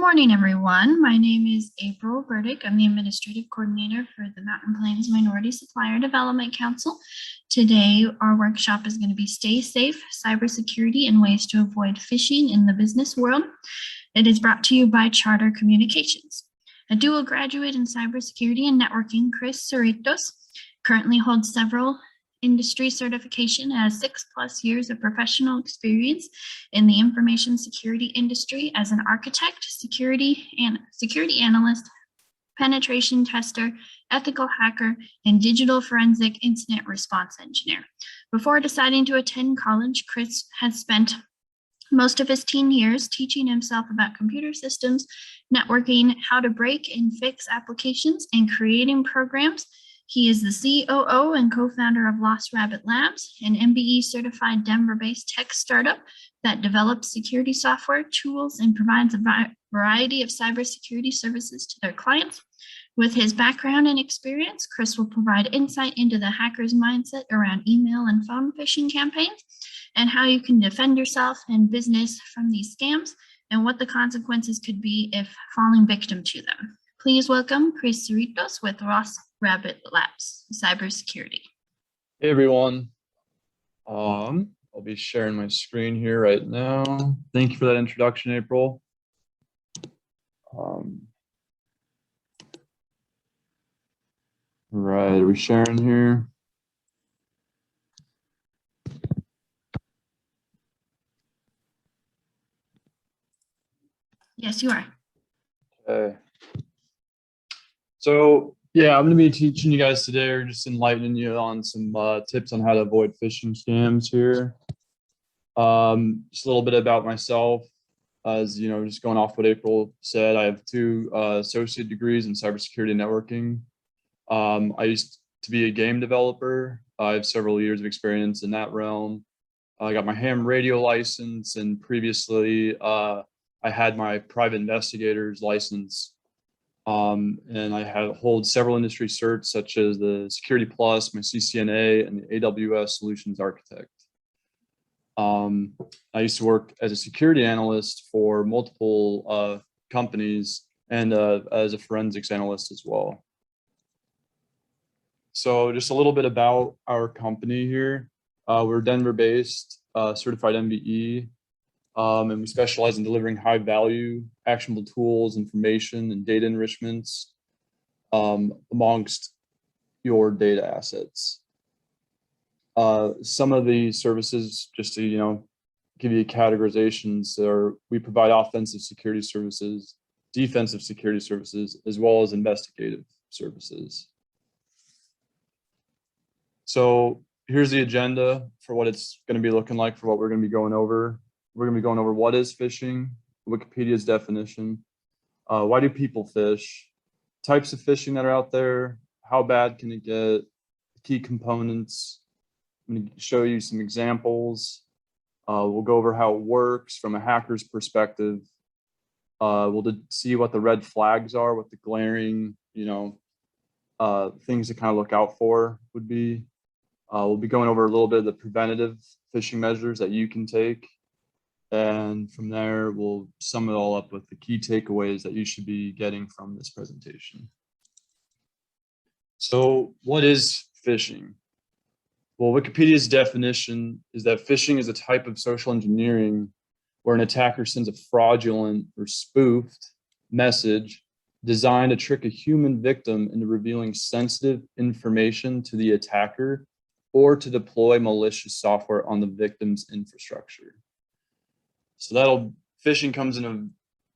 morning, everyone. My name is April Burdick. I'm the Administrative Coordinator for the Mountain Plains Minority Supplier Development Council. Today, our workshop is going to be Stay Safe, Cybersecurity, and Ways to Avoid Phishing in the Business World. It is brought to you by Charter Communications. A dual graduate in cybersecurity and networking, Chris Cerritos, currently holds several industry certification, has 6+ years of professional experience in the information security industry as an architect, security analyst, penetration tester, ethical hacker, and digital forensic incident response engineer. Before deciding to attend college, Chris has spent most of his teen years teaching himself about computer systems, networking, how to break and fix applications, and creating programs. He is the COO and co-founder of Lost Rabbit Labs, an MBE certified Denver-based tech startup that develops security software, tools, and provides a variety of cybersecurity services to their clients. With his background and experience, Chris will provide insight into the hacker's mindset around email and phone phishing campaigns and how you can defend yourself and business from these scams and what the consequences could be if falling victim to them. Please welcome Chris Cerritos with Lost Rabbit Labs, cybersecurity. Hey everyone, I'll be sharing my screen here right now. Thank you for that introduction, April. Right, are we sharing here? Yes, you are. Okay. So yeah, I'm going to be teaching you guys today, or just enlightening you on some tips on how to avoid phishing scams here. Just a little bit about myself. As you know, just going off what April said, I have 2 associate degrees in cybersecurity and networking. I used to be a game developer. I have several years of experience in that realm. I got my ham radio license, and previously I had my private investigator's license. And I hold several industry certs such as the Security Plus, my CCNA, and the AWS Solutions Architect. I used to work as a security analyst for multiple companies and as a forensics analyst as well. So just a little bit about our company here. We're Denver-based, certified MBE. And we specialize in delivering high value, actionable tools, information, and data enrichments amongst your data assets. Some of the services, just to give you categorizations, we provide offensive security services, defensive security services, as well as investigative services. So here's the agenda for what it's going to be looking like, for what we're going to be going over. We're going to be going over what is phishing, Wikipedia's definition, why do people fish, types of phishing that are out there, how bad can it get, key components. I'm going to show you some examples. We'll go over how it works from a hacker's perspective. We'll see what the red flags are, what the glaring, things to kind of look out for would be. We'll be going over a little bit of the preventative phishing measures that you can take. And from there, we'll sum it all up with the key takeaways that you should be getting from this presentation. So what is phishing? Well, Wikipedia's definition is that phishing is a type of social engineering where an attacker sends a fraudulent or spoofed message designed to trick a human victim into revealing sensitive information to the attacker or to deploy malicious software on the victim's infrastructure. So phishing comes in a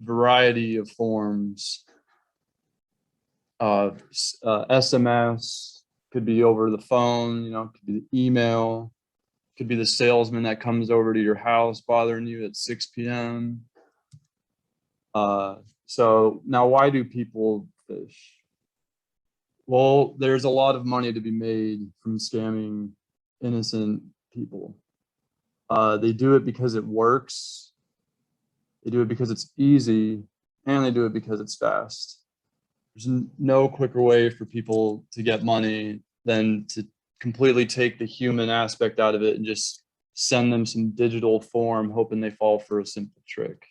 variety of forms. SMS, could be over the phone, could be the email, could be the salesman that comes over to your house bothering you at 6 p.m. So now, why do people fish? Well, there's a lot of money to be made from scamming innocent people. They do it because it works. They do it because it's easy, and they do it because it's fast. There's no quicker way for people to get money than to completely take the human aspect out of it and just send them some digital form, hoping they fall for a simple trick.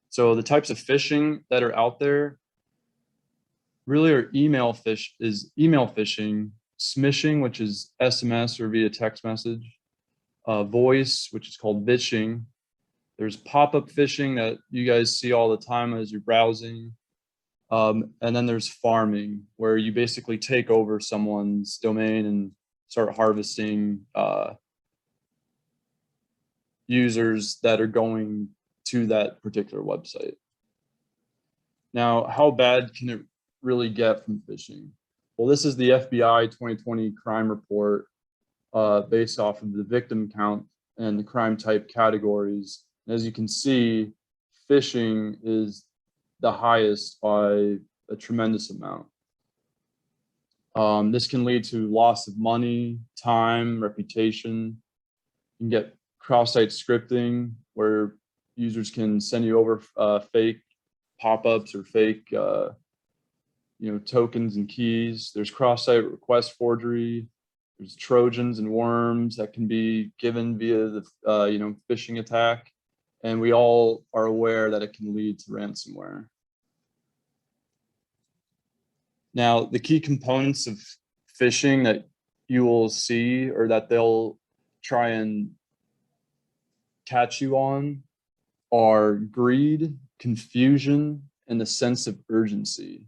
So the types of phishing that are out there really are email phishing, smishing, which is SMS or via text message, voice, which is called vishing. There's pop-up phishing that you guys see all the time as you're browsing. And then there's farming, where you basically take over someone's domain and start harvesting users that are going to that particular website. Now, how bad can it really get from phishing? Well, this is the FBI 2020 crime report based off of the victim count and the crime type categories. And as you can see, phishing is the highest by a tremendous amount. This can lead to loss of money, time, reputation. You can get cross-site scripting, where users can send you over fake pop-ups or fake tokens and keys. There's cross-site request forgery. There's Trojans and worms that can be given via the phishing attack. And we all are aware that it can lead to ransomware. Now, the key components of phishing that you will see, or that they'll try and catch you on, are greed, confusion, and the sense of urgency.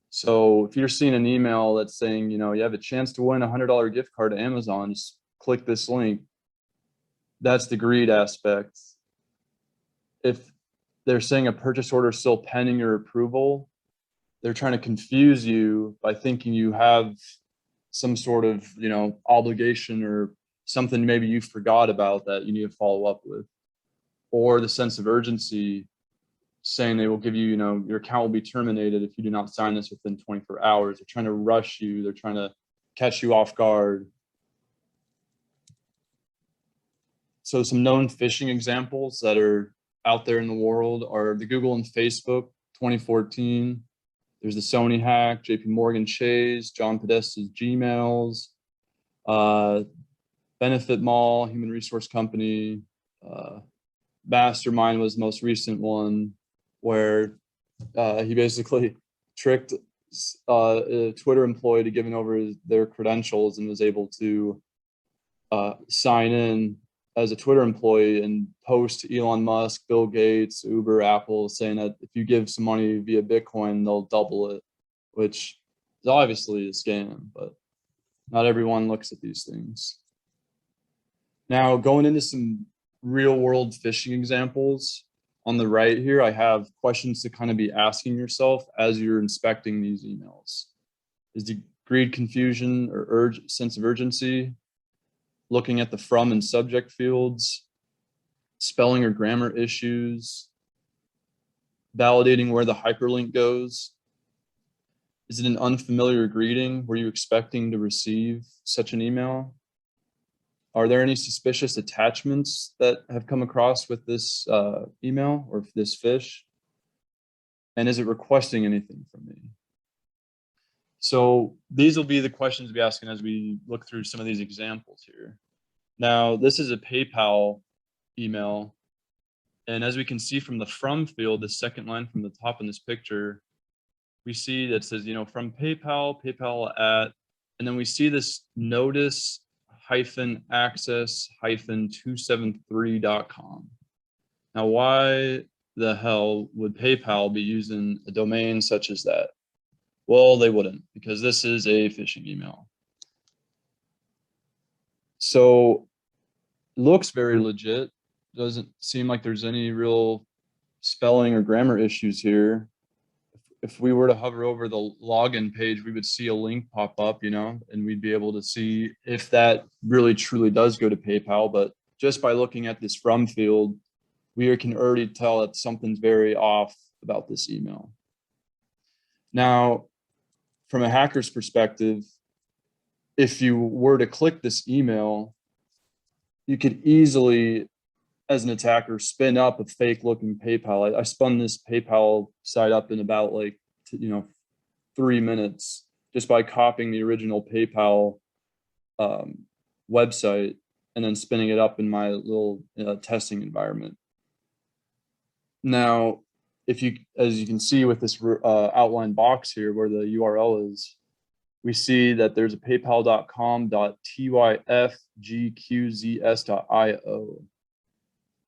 So if you're seeing an email that's saying, you have a chance to win a $100 gift card to Amazon, just click this link, that's the greed aspect. If they're saying a purchase order is still pending your approval, they're trying to confuse you by thinking you have some sort of, obligation or something maybe you forgot about that you need to follow up with. Or the sense of urgency, saying they will give you, your account will be terminated if you do not sign this within 24 hours. They're trying to rush you. They're trying to catch you off guard. So some known phishing examples that are out there in the world are the Google and Facebook 2014. There's the Sony hack, JP Morgan Chase, John Podesta's Gmails, Benefit Mall, human resource company, Mastermind was the most recent one, where he basically tricked a Twitter employee to giving over their credentials and was able to sign in as a Twitter employee and post to Elon Musk, Bill Gates, Uber, Apple, saying that if you give some money via Bitcoin, they'll double it, which is obviously a scam, but not everyone looks at these things. Now, going into some real world phishing examples, on the right here, I have questions to kind of be asking yourself as you're inspecting these emails. Is the greed, confusion, or sense of urgency? Looking at the from and subject fields, spelling or grammar issues, validating where the hyperlink goes. Is it an unfamiliar greeting? Were you expecting to receive such an email? Are there any suspicious attachments that have come across with this email or this fish? And is it requesting anything from me? So these will be the questions to be asking as we look through some of these examples here. Now, this is a PayPal email. And as we can see from the from field, the second line from the top in this picture, we see that says, from PayPal, PayPal at, and then we see this notice access 273.com. Now, why the hell would PayPal be using a domain such as that? Well, they wouldn't, because this is a phishing email. So it looks very legit. Doesn't seem like there's any real spelling or grammar issues here. If we were to hover over the login page, we would see a link pop up, and we'd be able to see if that really truly does go to PayPal. But just by looking at this from field, we can already tell that something's very off about this email. Now, from a hacker's perspective, if you were to click this email, you could easily, as an attacker, spin up a fake looking PayPal. I spun this PayPal site up in about 3 minutes just by copying the original PayPal website and then spinning it up in my little testing environment. Now, as you can see with this outline box here where the URL is, we see that there's a paypal.com.tyfgqzs.io.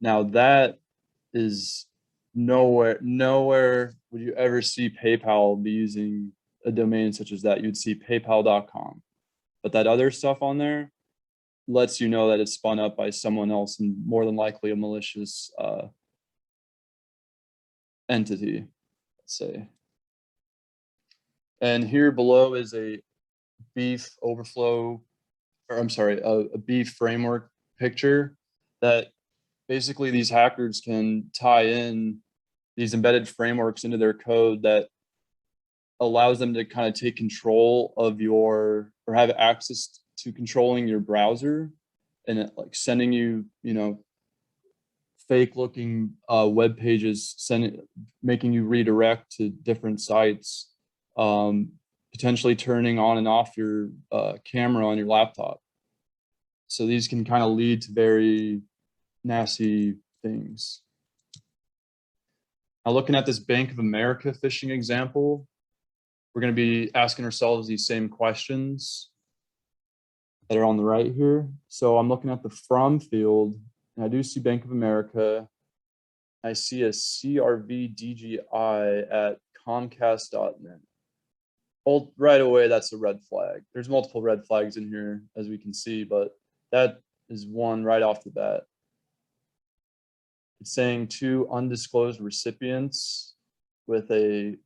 Now that is nowhere would you ever see PayPal be using a domain such as that. You'd see paypal.com, but that other stuff on there lets you know that it's spun up by someone else and more than likely a malicious entity, let's say. And here below is a beef overflow, or I'm sorry, a beef framework picture that basically these hackers can tie in these embedded frameworks into their code that allows them to kind of take control of your, or have access to controlling your browser, and it, like sending you, fake looking web pages, making you redirect to different sites, potentially turning on and off your camera on your laptop. So these can kind of lead to very nasty things. Now, looking at this Bank of America phishing example, we're going to be asking ourselves these same questions that are on the right here. So I'm looking at the from field, and I do see Bank of America. I see a CRVDGI at Comcast.net. Well, right away, that's a red flag. There's multiple red flags in here, as we can see, but that is one right off the bat. It's saying to undisclosed recipients with a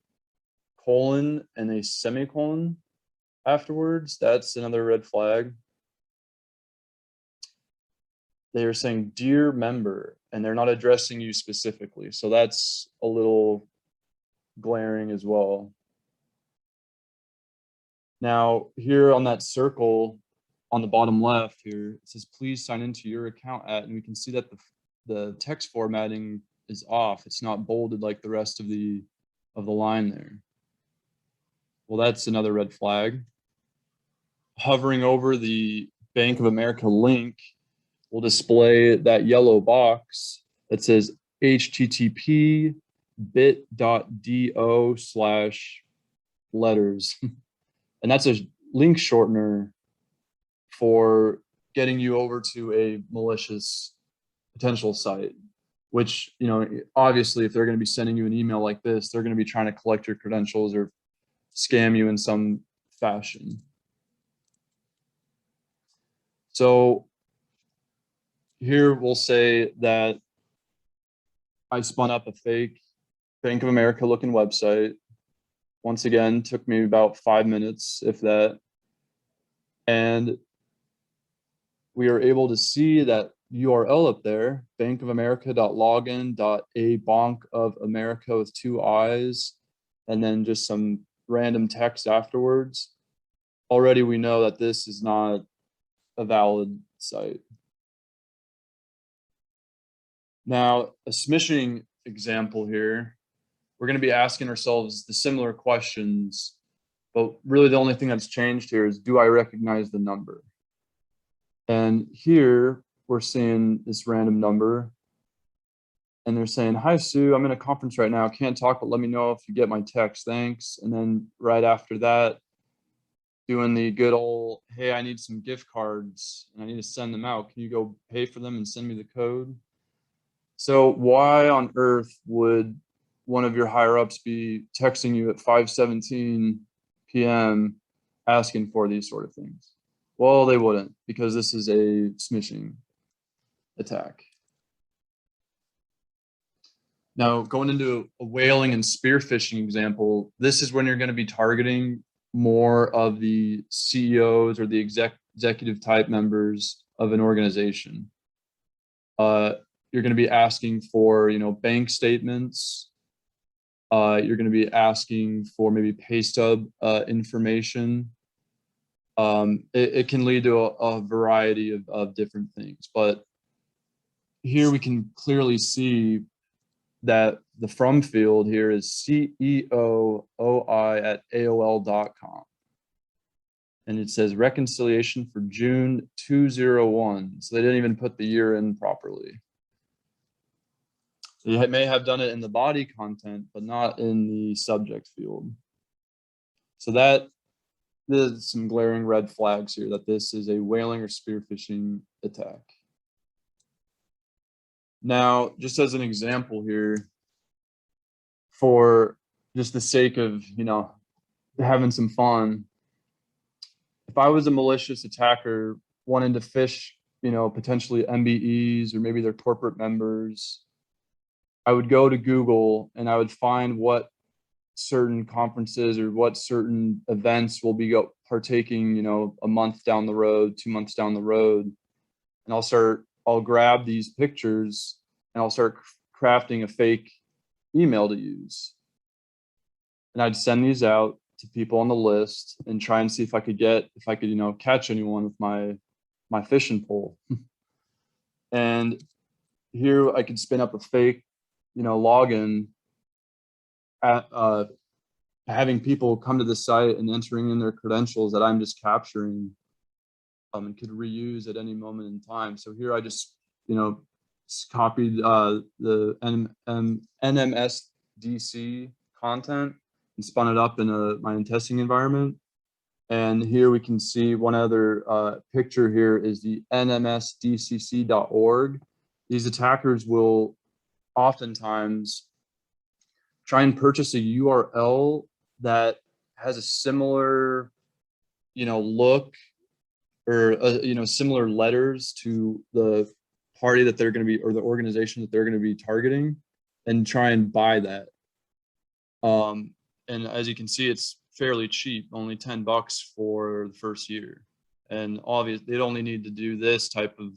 colon and a semicolon afterwards. That's another red flag. They are saying dear member, and they're not addressing you specifically. So that's a little glaring as well. Now here on that circle on the bottom left here, it says please sign into your account at, and we can see that the text formatting is off. It's not bolded like the rest of the line there. Well, that's another red flag. Hovering over the Bank of America link will display that yellow box that says http bit.do/letters. And that's a link shortener for getting you over to a malicious potential site, which, obviously if they're going to be sending you an email like this, they're going to be trying to collect your credentials or scam you in some fashion. So here we'll say that I spun up a fake Bank of America looking website. Once again, took me about 5 minutes, if that. And we are able to see that URL up there, bankofamerica.login.abonk-of-america with 2 I's, and then just some random text afterwards. Already we know that this is not a valid site. Now, a smishing example here, we're going to be asking ourselves the similar questions, but really the only thing that's changed here is, do I recognize the number? And here we're seeing this random number, and they're saying, hi, Sue, I'm in a conference right now. Can't talk, but let me know if you get my text. Thanks. And then right after that, doing the good old, hey, I need some gift cards and I need to send them out. Can you go pay for them and send me the code? So why on earth would one of your higher ups be texting you at 5:17 p.m. asking for these sort of things? Well, they wouldn't, because this is a smishing attack. Now, going into a whaling and spear phishing example, this is when you're going to be targeting more of the CEOs or the executive type members of an organization. You're going to be asking for, bank statements. You're going to be asking for maybe pay stub information. It can lead to a variety of different things, but here we can clearly see that the from field here is ceoi@aol.com. And it says reconciliation for June 2001. So they didn't even put the year in properly. They may have done it in the body content, but not in the subject field. So that there's some glaring red flags here that this is a whaling or spearfishing attack. Now, just as an example here, for just the sake of, having some fun, if I was a malicious attacker wanting to fish, potentially MBEs or maybe their corporate members, I would go to Google and I would find what certain conferences or what certain events will be partaking, a month down the road, 2 months down the road. And I'll grab these pictures and I'll start crafting a fake email to use. And I'd send these out to people on the list and try and see if I could catch anyone with my fishing pole. And here I could spin up a fake, login at having people come to the site and entering in their credentials that I'm just capturing and could reuse at any moment in time. So here I just, copied the NMSDC content and spun it up in my testing environment. And here we can see one other picture here is the nmsdcc.org. These attackers will oftentimes try and purchase a URL that has a similar, look or, similar letters to the party that they're going to be, or the organization that they're going to be targeting, and try and buy that. And as you can see, it's fairly cheap, only $10 for the first year. And obviously they'd only need to do this type of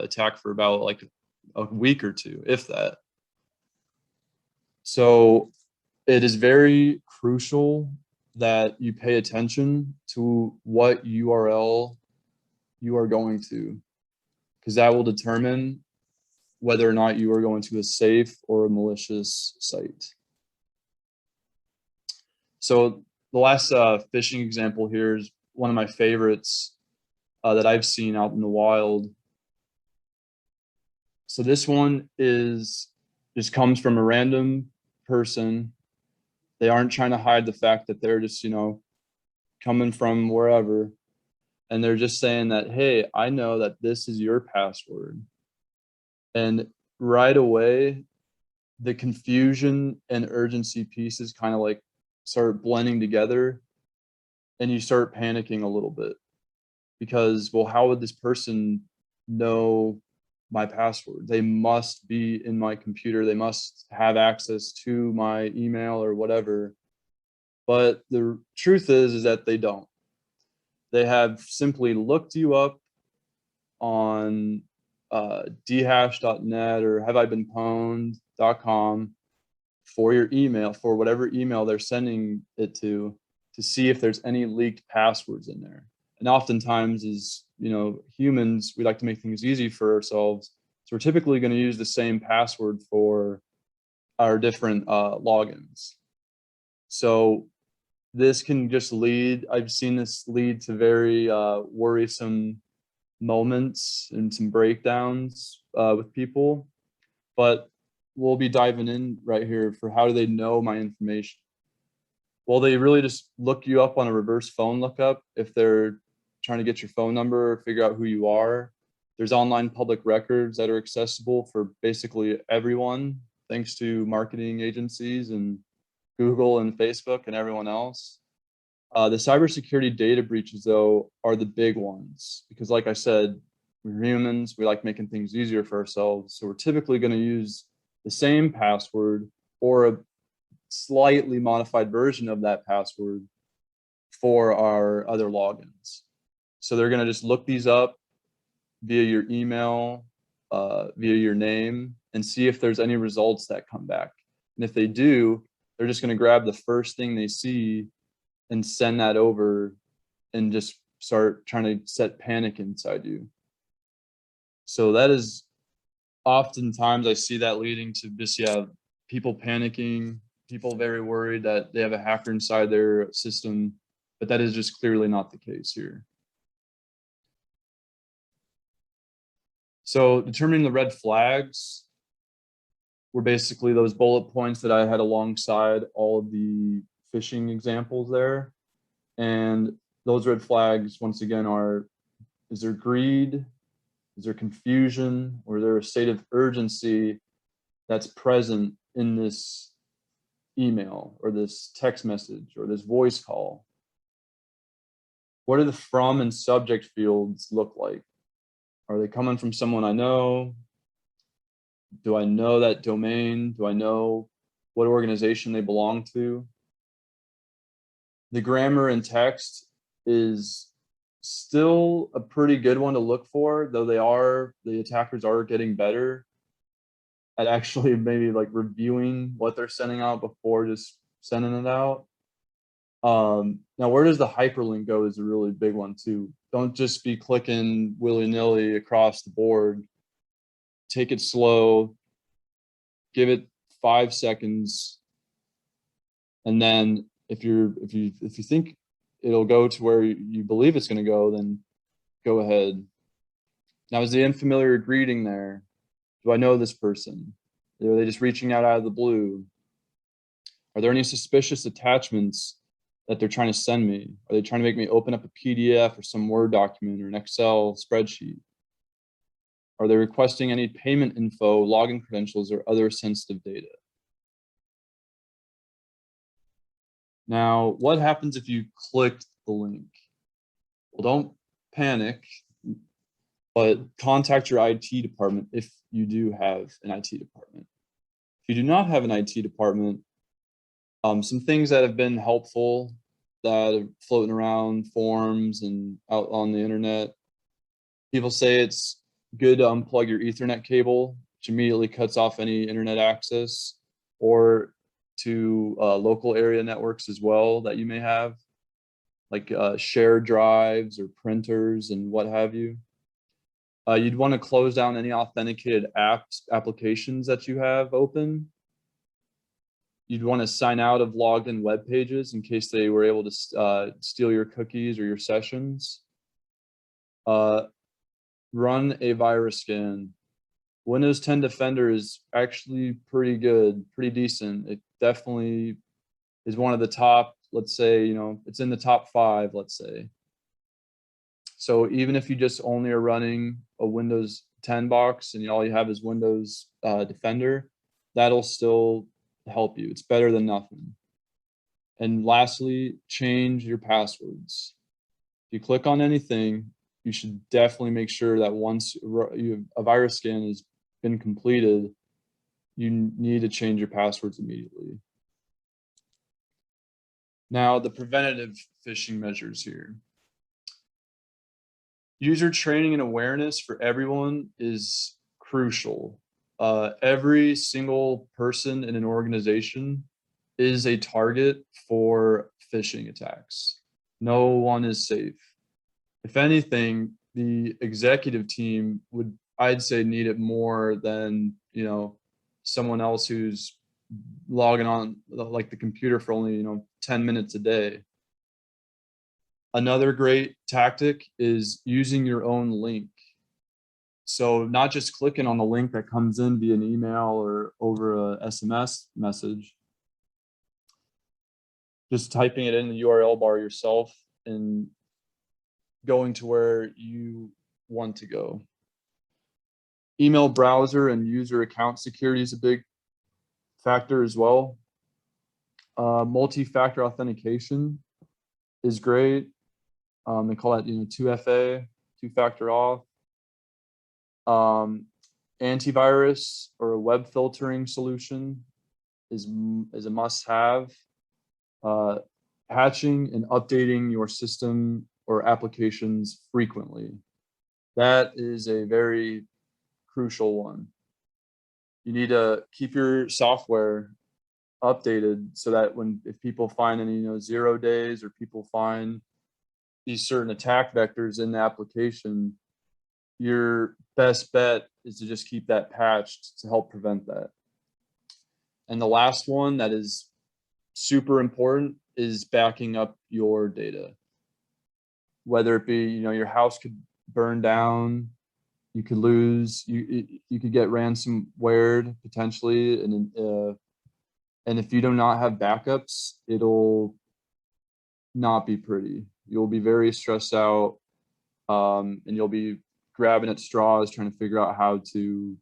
attack for about like a week or two, if that. So it is very crucial that you pay attention to what URL you are going to, because that will determine whether or not you are going to a safe or a malicious site. So the last phishing example here is one of my favorites that I've seen out in the wild. So this one just comes from a random person. They aren't trying to hide the fact that they're just, coming from wherever. And they're just saying that, hey, I know that this is your password. And right away, the confusion and urgency pieces kind of like start blending together, and you start panicking a little bit because, well, how would this person know my password? They must be in my computer. They must have access to my email or whatever. But the truth is that they don't. They have simply looked you up on dhash.net or haveibeenpwned.com for your email, for whatever email they're sending it to see if there's any leaked passwords in there. And oftentimes, as humans, we like to make things easy for ourselves. So we're typically going to use the same password for our different logins. So this can just I've seen this lead to very worrisome moments and some breakdowns with people. But we'll be diving in right here for how do they know my information. Well, they really just look you up on a reverse phone lookup if they're trying to get your phone number or figure out who you are. There's online public records that are accessible for basically everyone, thanks to marketing agencies and Google and Facebook and everyone else. The cybersecurity data breaches, though, are the big ones because, like I said, we're humans. We like making things easier for ourselves. So we're typically going to use the same password or a slightly modified version of that password for our other logins. So they're going to just look these up via your email, via your name, and see if there's any results that come back. And if they do, they're just going to grab the first thing they see and send that over and just start trying to set panic inside you. So that is oftentimes I see that leading to just, people panicking, people very worried that they have a hacker inside their system, but that is just clearly not the case here. So determining the red flags were basically those bullet points that I had alongside all of the phishing examples there. And those red flags, once again, are, is there greed? Is there confusion? Or is there a state of urgency that's present in this email or this text message or this voice call? What do the from and subject fields look like? Are they coming from someone I know? Do I know that domain? Do I know what organization they belong to? The grammar in text is still a pretty good one to look for, though the attackers are getting better at actually maybe like reviewing what they're sending out before just sending it out. Now, where does the hyperlink go is a really big one too. Don't just be clicking willy-nilly across the board. Take it slow, give it 5 seconds, and then if you think it'll go to where you believe it's going to go, then go ahead. Now, is the unfamiliar greeting there? Do I know this person? Are they just reaching out of the blue? Are there any suspicious attachments that they're trying to send me? Are they trying to make me open up a PDF or some Word document or an Excel spreadsheet? Are they requesting any payment info, login credentials, or other sensitive data? Now, what happens if you clicked the link? Well, don't panic, but contact your IT department if you do have an IT department. If you do not have an IT department, some things that have been helpful that are floating around forums and out on the internet, people say it's good to unplug your Ethernet cable, which immediately cuts off any internet access, or to local area networks as well that you may have, like shared drives or printers and what have you. You'd want to close down any authenticated applications that you have open. You'd want to sign out of logged in web pages in case they were able to steal your cookies or your sessions. Run a virus scan. Windows 10 Defender is actually pretty good, pretty decent. It definitely is one of the top, let's say, it's in the top 5, let's say. So even if you just only are running a Windows 10 box and all you have is Windows Defender, that'll still help you. It's better than nothing. And lastly, change your passwords. If you click on anything, you should definitely make sure that once a virus scan has been completed, you need to change your passwords immediately. Now, the preventative phishing measures here. User training and awareness for everyone is crucial. Every single person in an organization is a target for phishing attacks. No one is safe. If anything, the executive team would, I'd say, need it more than, someone else who's logging on like the computer for only, 10 minutes a day. Another great tactic is using your own link. So not just clicking on the link that comes in via an email or over a SMS message, just typing it in the URL bar yourself and going to where you want to go. Email browser and user account security is a big factor as well. Multi-factor authentication is great. They call that 2FA, two-factor auth. Antivirus or a web filtering solution is a must-have. Patching and updating your system or applications frequently. That is a very crucial one. You need to keep your software updated so that if people find any 0 days or people find these certain attack vectors in the application, your best bet is to just keep that patched to help prevent that. And the last one that is super important is backing up your data. Whether it be, your house could burn down, you could lose, you could get ransomware potentially, and if you do not have backups, it'll not be pretty. You'll be very stressed out, and you'll be grabbing at straws trying to figure out how to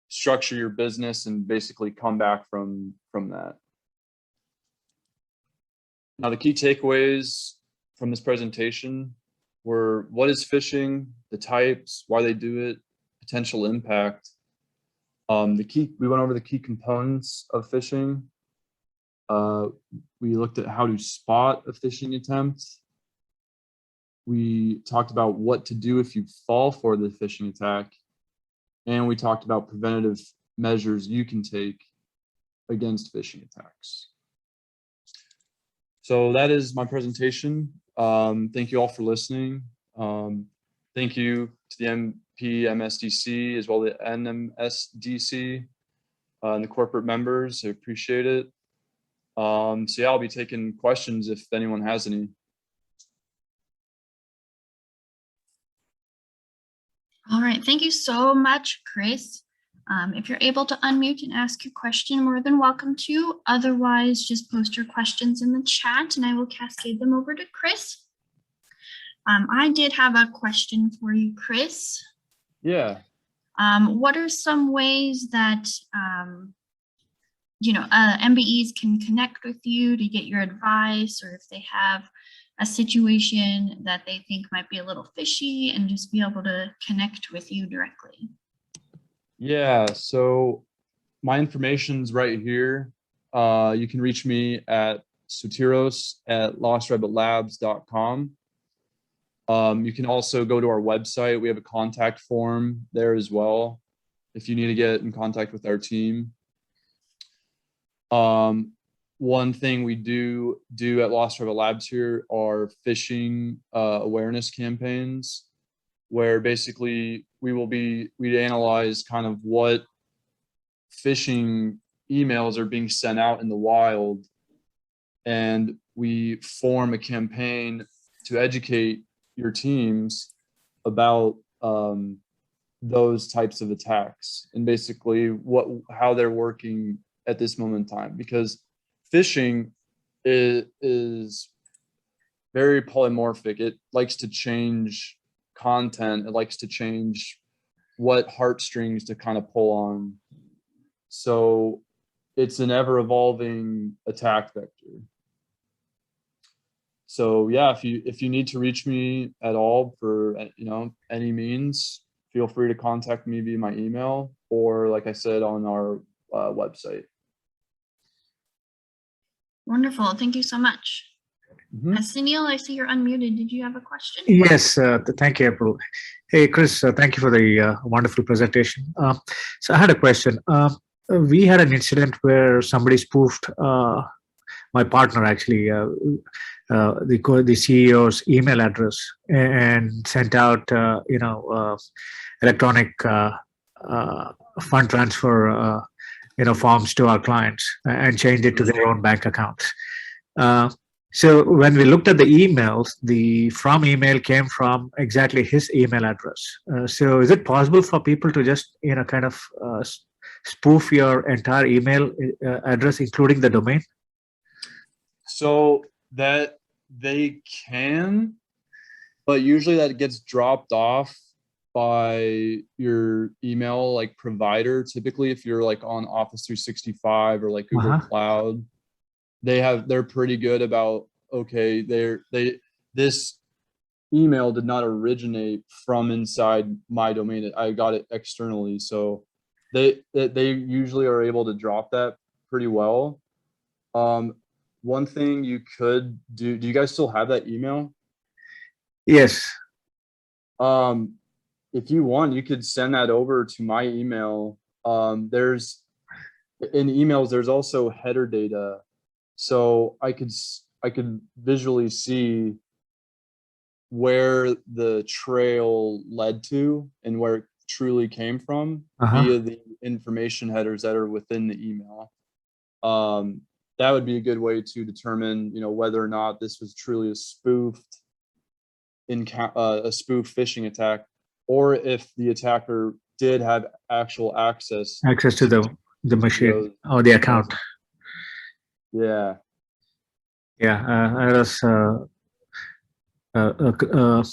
structure your business and basically come back from that. Now, the key takeaways from this presentation were: what is phishing, the types, why they do it, potential impact. We went over the key components of phishing. We looked at how to spot a phishing attempt. We talked about what to do if you fall for the phishing attack. And we talked about preventative measures you can take against phishing attacks. So that is my presentation. Thank you all for listening. Thank you to the MP, MSDC, as well as the NMSDC and the corporate members. I appreciate it. So yeah, I'll be taking questions if anyone has any. All right, thank you so much, Chris. If you're able to unmute and ask your question, more than welcome to. Otherwise, just post your questions in the chat and I will cascade them over to Chris. I did have a question for you, Chris. Yeah. What are some ways that MBEs can connect with you to get your advice, or if they have a situation that they think might be a little fishy, and just be able to connect with you directly? Yeah, so my information's right here. You can reach me at sotiros@lostrabbit.labs.com. You can also go to our website. We have a contact form there as well if you need to get in contact with our team. One thing we do at Lost Rabbit Labs here are phishing awareness campaigns, where basically we'd analyze kind of what phishing emails are being sent out in the wild, and we form a campaign to educate your teams about those types of attacks and basically how they're working at this moment in time, because phishing is very polymorphic. It likes to change content. It likes to change what heartstrings to kind of pull on. So it's an ever evolving attack vector. So yeah, if you need to reach me at all for any means, feel free to contact me via my email or, like I said, on our website. Wonderful. Thank you so much. Sunil, I see you're unmuted. Did you have a question? Yes, thank you, April. Hey, Chris, thank you for the wonderful presentation. So I had a question. We had an incident where somebody spoofed my partner, actually, the CEO's email address, and sent out, electronic fund transfer, forms to our clients and changed it to their own bank accounts. So when we looked at the emails, the from email came from exactly his email address. So is it possible for people to just, kind of spoof your entire email address, including the domain? So that they can, but usually that gets dropped off by your email provider. Typically, if you're on Office 365 or Google Cloud, they're pretty good about, okay, this email did not originate from inside my domain. I got it externally. So they usually are able to drop that pretty well. One thing you could do you guys still have that email? Yes. If you want, you could send that over to my email. There's in emails, there's also header data. So I could visually see where the trail led to and where it truly came from via the information headers that are within the email. That would be a good way to determine, whether or not this was truly a spoofed a spoof phishing attack, or if the attacker did have actual access Access to the machine those or the account. Yeah. Yeah, that was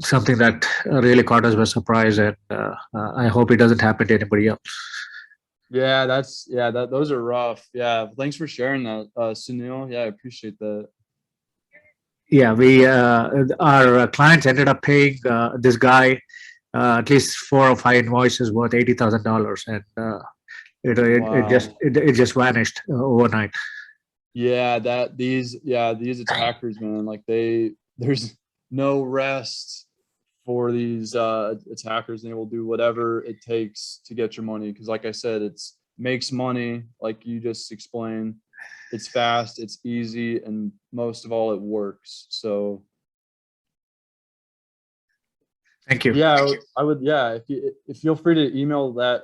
something that really caught us by surprise, and I hope it doesn't happen to anybody else. Yeah, those are rough. Yeah, thanks for sharing that, Sunil. Yeah, I appreciate that. Yeah, our clients ended up paying this guy at least 4 or 5 invoices worth $80,000, and it just vanished overnight. Yeah, these attackers, man, like there's no rest for these attackers, and they will do whatever it takes to get your money. Because like I said, it's makes money, like you just explained. It's fast, it's easy, and most of all, it works. So thank you. yeah, I would if you feel free to email that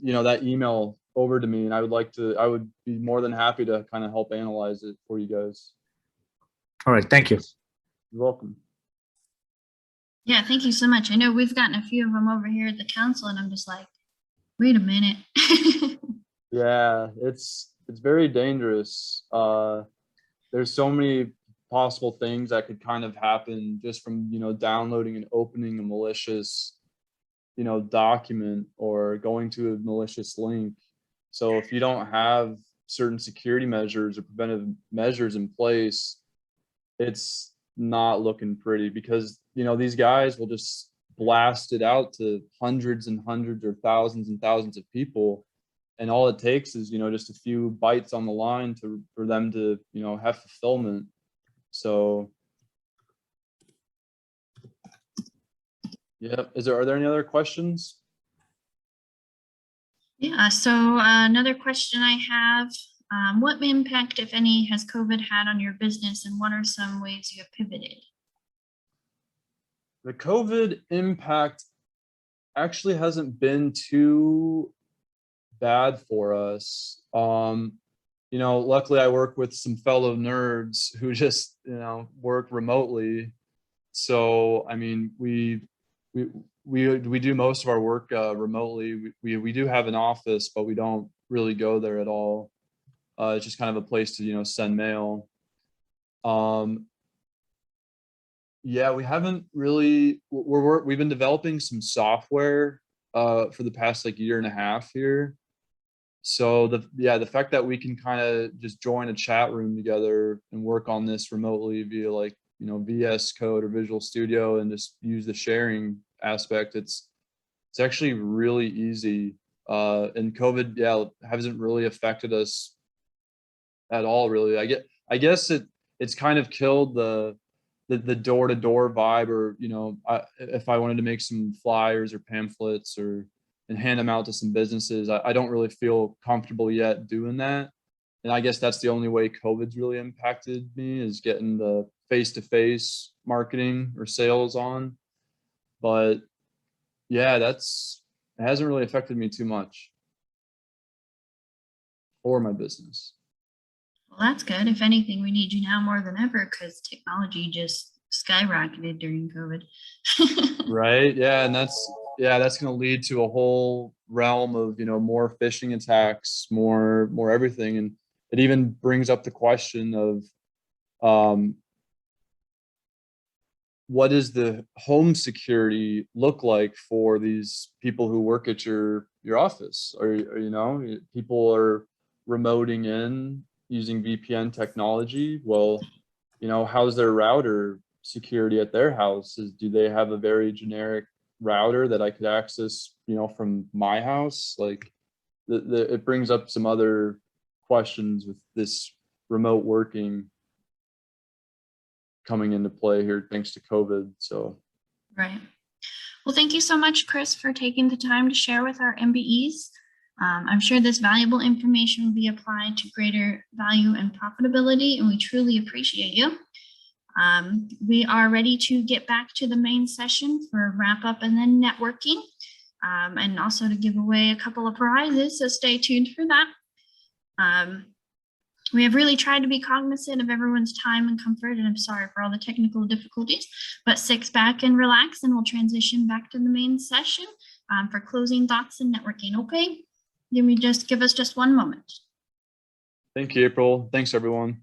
that email over to me, and I would be more than happy to kind of help analyze it for you guys. All right, thank you. You're welcome. Yeah, thank you so much. I know we've gotten a few of them over here at the council, and I'm just like, wait a minute. Yeah, it's very dangerous. There's so many possible things that could kind of happen just from downloading and opening a malicious document or going to a malicious link. So if you don't have certain security measures or preventive measures in place, it's not looking pretty, because these guys will just blast it out to hundreds and hundreds or thousands and thousands of people, and all it takes is just a few bytes on the line for them to have fulfillment. So yeah, are there any other questions? Yeah, so another question I have, what impact, if any, has COVID had on your business, and what are some ways you have pivoted? The COVID impact actually hasn't been too bad for us. Luckily I work with some fellow nerds who just, work remotely. So, I mean, we do most of our work remotely. We do have an office, but we don't really go there at all. It's just kind of a place to, send mail. Yeah, we haven't really, we've been developing some software for the past year and a half here. So the fact that we can kind of just join a chat room together and work on this remotely via VS Code or Visual Studio, and just use the sharing aspect, it's actually really easy. And COVID, hasn't really affected us at all, really. I guess it's kind of killed the door-to-door vibe, or if I wanted to make some flyers or pamphlets and hand them out to some businesses, I don't really feel comfortable yet doing that. And I guess that's the only way COVID's really impacted me, is getting the face-to-face marketing or sales on. But yeah, it hasn't really affected me too much or my business. Well, that's good. If anything, we need you now more than ever, because technology just skyrocketed during COVID. Right. Yeah. And that's going to lead to a whole realm of, more phishing attacks, more everything. And it even brings up the question of, what does the home security look like for these people who work at your office? Or people are remoting in using VPN technology. Well, how's their router security at their houses? Do they have a very generic router that I could access, from my house? It brings up some other questions with this remote working coming into play here, thanks to COVID. So Right. Well, thank you so much, Chris, for taking the time to share with our MBEs. I'm sure this valuable information will be applied to greater value and profitability, and we truly appreciate you. We are ready to get back to the main session for wrap up and then networking, and also to give away a couple of prizes, so stay tuned for that. We have really tried to be cognizant of everyone's time and comfort, and I'm sorry for all the technical difficulties, but sit back and relax, and we'll transition back to the main session for closing thoughts and networking. Okay, give us just one moment. Thank you, April. Thanks, everyone.